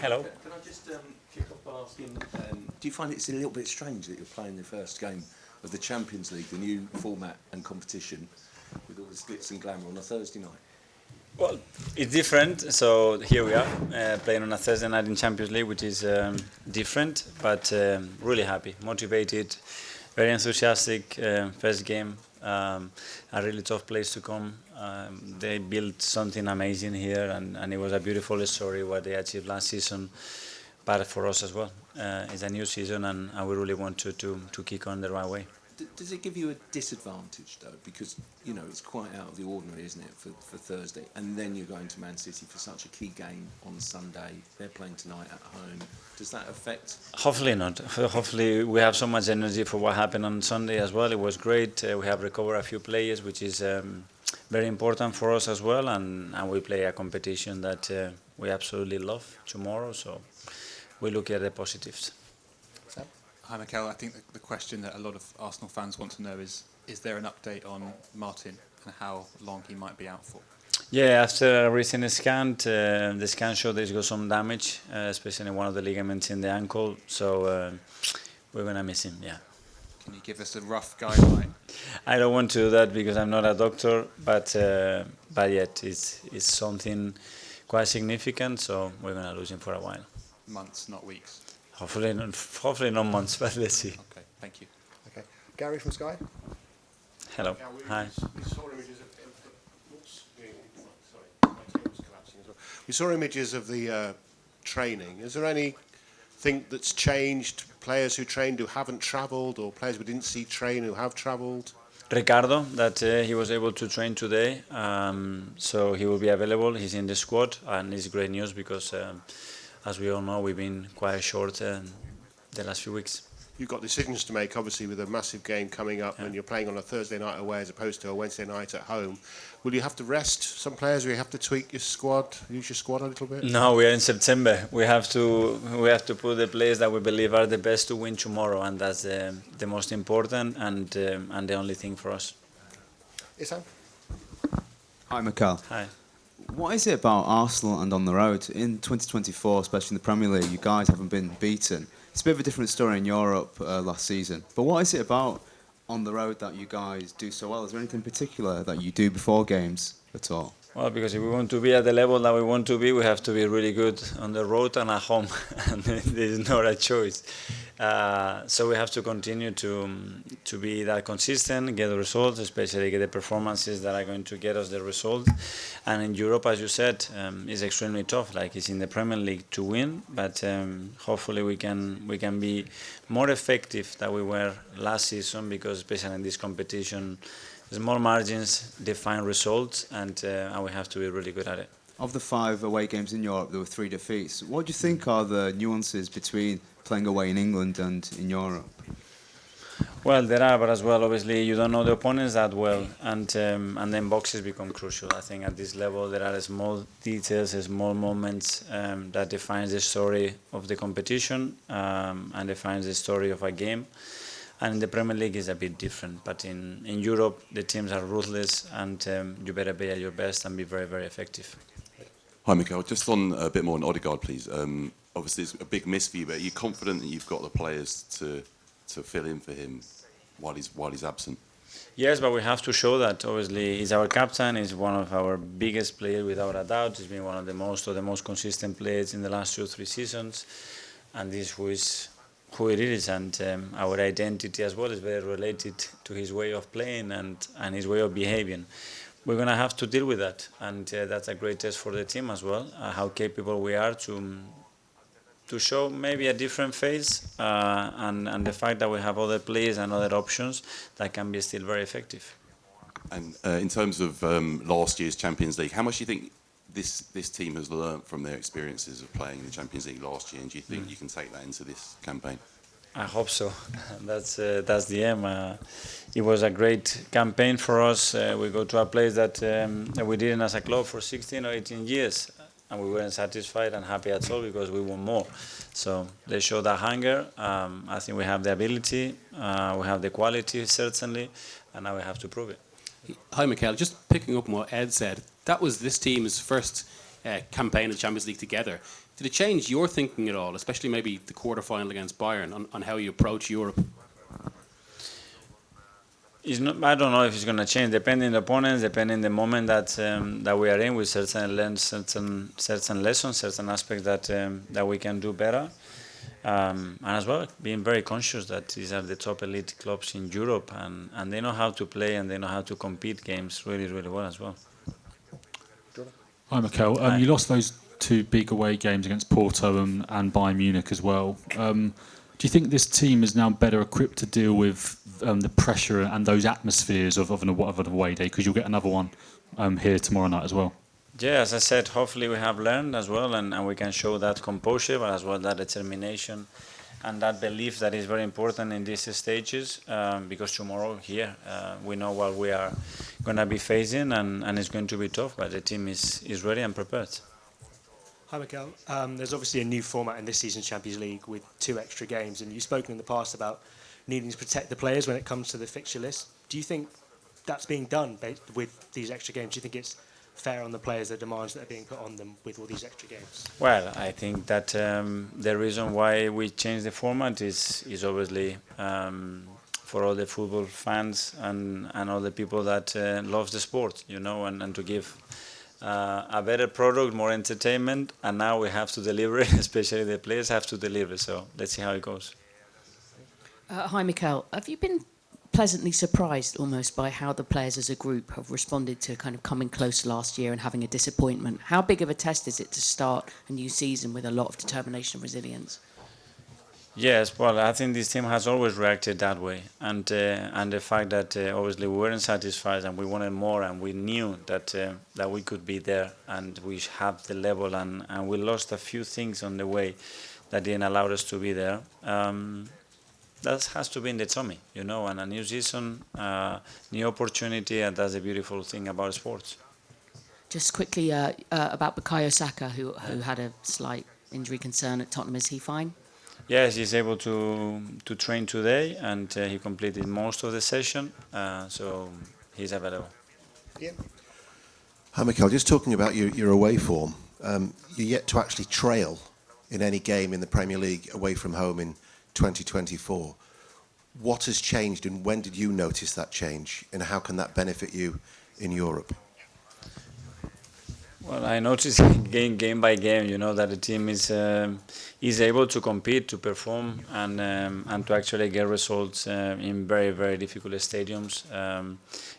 Hello. Can I just kick off by asking, do you find it's a little bit strange that you're playing the first game of the Champions League, the new format and competition, with all the glitz and glamour on a Thursday night? Well, it's different. So here we are playing on a Thursday night in Champions League, which is different, but really happy, motivated, very enthusiastic. First game, a really tough place to come. They built something amazing here, and it was a beautiful story what they achieved last season. But for us as well, it's a new season, and we really want to kick on the right way. Does it give you a disadvantage though? Because it's quite out of the ordinary, isn't it, for Thursday, and then you're going to Man City for such a key game on Sunday. They're playing tonight at home. Does that affect? Hopefully not. Hopefully we have so much energy for what happened on Sunday as well. It was great. We have recovered a few players, which is very important for us as well, and we play a competition that we absolutely love tomorrow. So we look at the positives. Hi, Mikel. I think the question that a lot of Arsenal fans want to know is there an update on Martin and how long he might be out for? Yeah, after a recent scan, the scan showed there's got some damage, especially in one of the ligaments in the ankle. So we're going to miss him, yeah. Can you give us a rough guideline? I don't want to do that because I'm not a doctor, but yet it's something quite significant, so we're going to lose him for a while. Months, not weeks. Hopefully not months, but let's see. Okay, thank you. Okay, Gary from Sky. Hello. Hi. We saw images of my table's collapsing as well. We saw images of the training. Is there anything that's changed? Players who trained who haven't travelled, or players we didn't see train who have travelled? Ricardo, that he was able to train today, so he will be available. He's in the squad, and it's great news because, as we all know, we've been quite short the last few weeks. You've got decisions to make, obviously, with a massive game coming up, and you're playing on a Thursday night away as opposed to a Wednesday night at home. Will you have to rest some players? Will you have to tweak your squad, use your squad a little bit? No, we are in September. We have to put the players that we believe are the best to win tomorrow, and that's the most important and the only thing for us. Isam? Hi, Mikel. Hi. What is it about Arsenal and on the road? In 2024, especially in the Premier League, you guys haven't been beaten. It's a bit of a different story in Europe last season. But what is it about on the road that you guys do so well? Is there anything particular that you do before games at all? Well, because if we want to be at the level that we want to be, we have to be really good on the road and at home, and there's not a choice. So we have to continue to be that consistent, get the results, especially get the performances that are going to get us the result. And in Europe, as you said, it's extremely tough. Like it's in the Premier League to win, but hopefully we can be more effective than we were last season, because especially in this competition, small margins define results, and we have to be really good at it. Of the 5 away games in Europe, there were 3 defeats. What do you think are the nuances between playing away in England and in Europe? Well, there are, but as well, obviously, you don't know the opponents that well, and then boxes become crucial. I think at this level, there are small details, small moments that defines the story of the competition and defines the story of a game. And in the Premier League is a bit different, but in Europe the teams are ruthless, and you better be at your best and be very, very effective. Hi, Mikel. Just on a bit more on Odegaard, please. Obviously, it's a big miss for you, but are you confident that you've got the players to fill in for him while he's absent? Yes, but we have to show that. Obviously, he's our captain. He's one of our biggest players, without a doubt. He's been one of the most consistent players in the last 2 or 3 seasons, and this who it is, and our identity as well is very related to his way of playing and his way of behaving. We're going to have to deal with that, and that's a great test for the team as well, how capable we are to show maybe a different face, and the fact that we have other players and other options that can be still very effective. And in terms of last year's Champions League, how much do you think this team has learnt from their experiences of playing in the Champions League last year, and do you think you can take that into this campaign? I hope so. That's the aim. It was a great campaign for us. We go to a place that we didn't as a club for 16 or 18 years, and we weren't satisfied and happy at all because we want more. So they showed that hunger. I think we have the ability, we have the quality certainly, and now we have to prove it. Hi, Mikel. Just picking up on what Ed said, that was this team's first campaign of the Champions League together. Did it change your thinking at all, especially maybe the quarter-final against Bayern, on how you approach Europe? It's not, I don't know if it's going to change, depending on the opponents, depending on the moment that we are in. We certainly learn certain lessons, certain aspects that we can do better. And as well, being very conscious that these are the top elite clubs in Europe, and they know how to play and they know how to compete games really, really well as well. Hi, Mikel. You lost those 2 big away games against Porto and Bayern Munich as well. Do you think this team is now better equipped to deal with the pressure and those atmospheres of an away day? Because you'll get another one here tomorrow night as well. Yeah, as I said, hopefully we have learned as well, and we can show that composure, but as well that determination and that belief that is very important in these stages, because tomorrow here we know what we are going to be facing, and it's going to be tough, but the team is ready and prepared. Hi, Mikel. There's obviously a new format in this season's Champions League with 2 extra games, and you've spoken in the past about needing to protect the players when it comes to the fixture list. Do you think that's being done with these extra games? Do you think it's fair on the players, the demands that are being put on them with all these extra games? Well, I think that the reason why we changed the format is obviously for all the football fans and all the people that love the sport, and to give a better product, more entertainment, and now we have to deliver it, especially the players have to deliver, so let's see how it goes. Hi, Mikel. Have you been pleasantly surprised almost by how the players as a group have responded to kind of coming close last year and having a disappointment? How big of a test is it to start a new season with a lot of determination and resilience? Yes, well, I think this team has always reacted that way, and the fact that obviously we weren't satisfied and we wanted more, and we knew that we could be there, and we have the level, and we lost a few things on the way that didn't allow us to be there. That has to be in the tummy, and a new season, new opportunity, and that's the beautiful thing about sports. Just quickly about Bukayo Saka, who had a slight injury concern at Tottenham. Is he fine? Yes, he's able to train today, and he completed most of the session, so he's available. Yeah. Hi, Mikel. Just talking about your away form, you're yet to actually trail in any game in the Premier League away from home in 2024. What has changed, and when did you notice that change, and how can that benefit you in Europe? Well, I noticed game by game, that the team is able to compete, to perform, and to actually get results in very, very difficult stadiums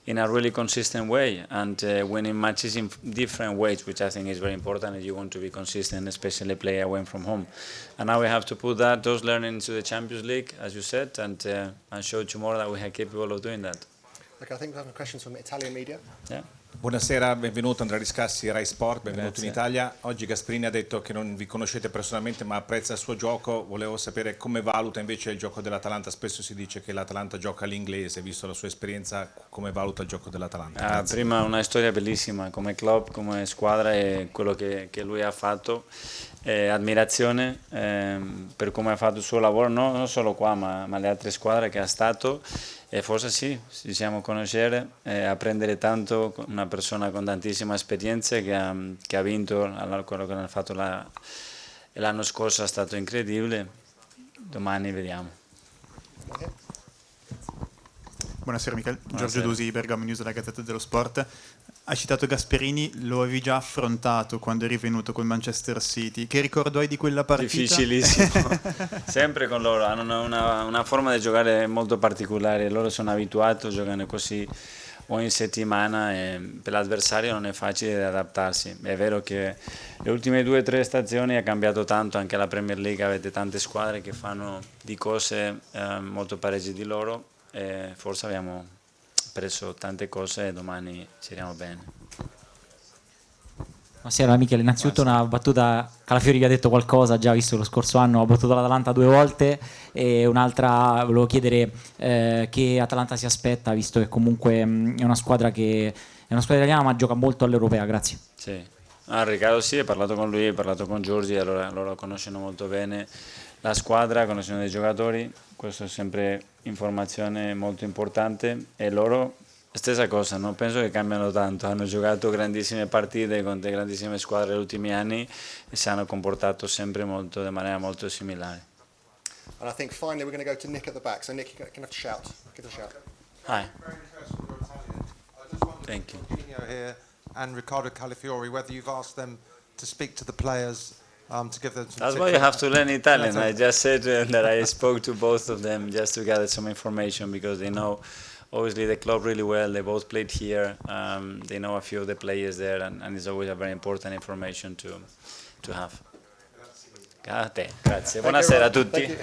in a really consistent way, and winning matches in different ways, which I think is very important if you want to be consistent, especially play away from home. And now we have to put those learnings to the Champions League, as you said, and show tomorrow that we are capable of doing that. Okay, I think we have questions from Italian media. Yeah. Buonasera, benvenuto Andrea Riscassi, Rai Sport, benvenuto Grazie. in Italia. Oggi Gasperini ha detto che non vi conoscete personalmente ma apprezza il suo gioco. Volevo sapere come valuta invece il gioco dell'Atalanta. Spesso si dice che l'Atalanta gioca all'inglese, visto la sua esperienza, come valuta il gioco dell'Atalanta? Prima una storia bellissima come club, come squadra, e quello che lui ha fatto, ammirazione per come ha fatto il suo lavoro, non solo qua ma le altre squadre che ha stato, e forse sì, ci siamo conoscere, apprendere tanto con una persona con tantissima esperienza che ha vinto. Quello che ha fatto l'anno scorso è stato incredibile, domani vediamo. Buonasera Mikel, Buonasera. Giorgio Dusi, Bergamo News della Gazzetta dello Sport. Hai citato Gasperini, lo avevi già affrontato quando eri venuto col Manchester City. Che ricordo hai di quella partita? Difficilissimo, sempre con loro, hanno una forma di giocare molto particolare, loro sono abituati, giocano così ogni settimana e per l'avversario non è facile adattarsi. È vero che le ultime 2 o 3 stagioni ha cambiato tanto, anche la Premier League avete tante squadre che fanno di cose molto pareggi di loro, e forse abbiamo preso tante cose e domani giriamo bene. Buonasera Michele, innanzitutto una battuta, Calafiori vi ha detto qualcosa, già visto lo scorso anno ha battuto l'Atalanta 2 volte, e un'altra volevo chiedere che Atalanta si aspetta, visto che comunque è una squadra italiana ma gioca molto all'europea. Grazie. Sì, Riccardo sì, ho parlato con lui, ho parlato con Giorgi, allora loro conoscono molto bene la squadra, conoscono i giocatori, questo è sempre informazione molto importante, e loro Stessa cosa, non penso che cambiano tanto, hanno giocato grandissime partite con delle grandissime squadre negli ultimi anni e si hanno comportato sempre molto, in maniera molto similare. And I think finally we're going to go to Nick at the back. So Nick, you can have to shout. Give a shout. Hi. Thank you. Here and Riccardo Calafiori, whether you've asked them to speak to the players to give them some That's tips. why you have to learn Italian. I just said that I spoke to both of them just to gather some information because they know obviously the club really well. They both played here. They know a few of the players there, and it's always a very important information to have. Grazie. Buonasera a tutti.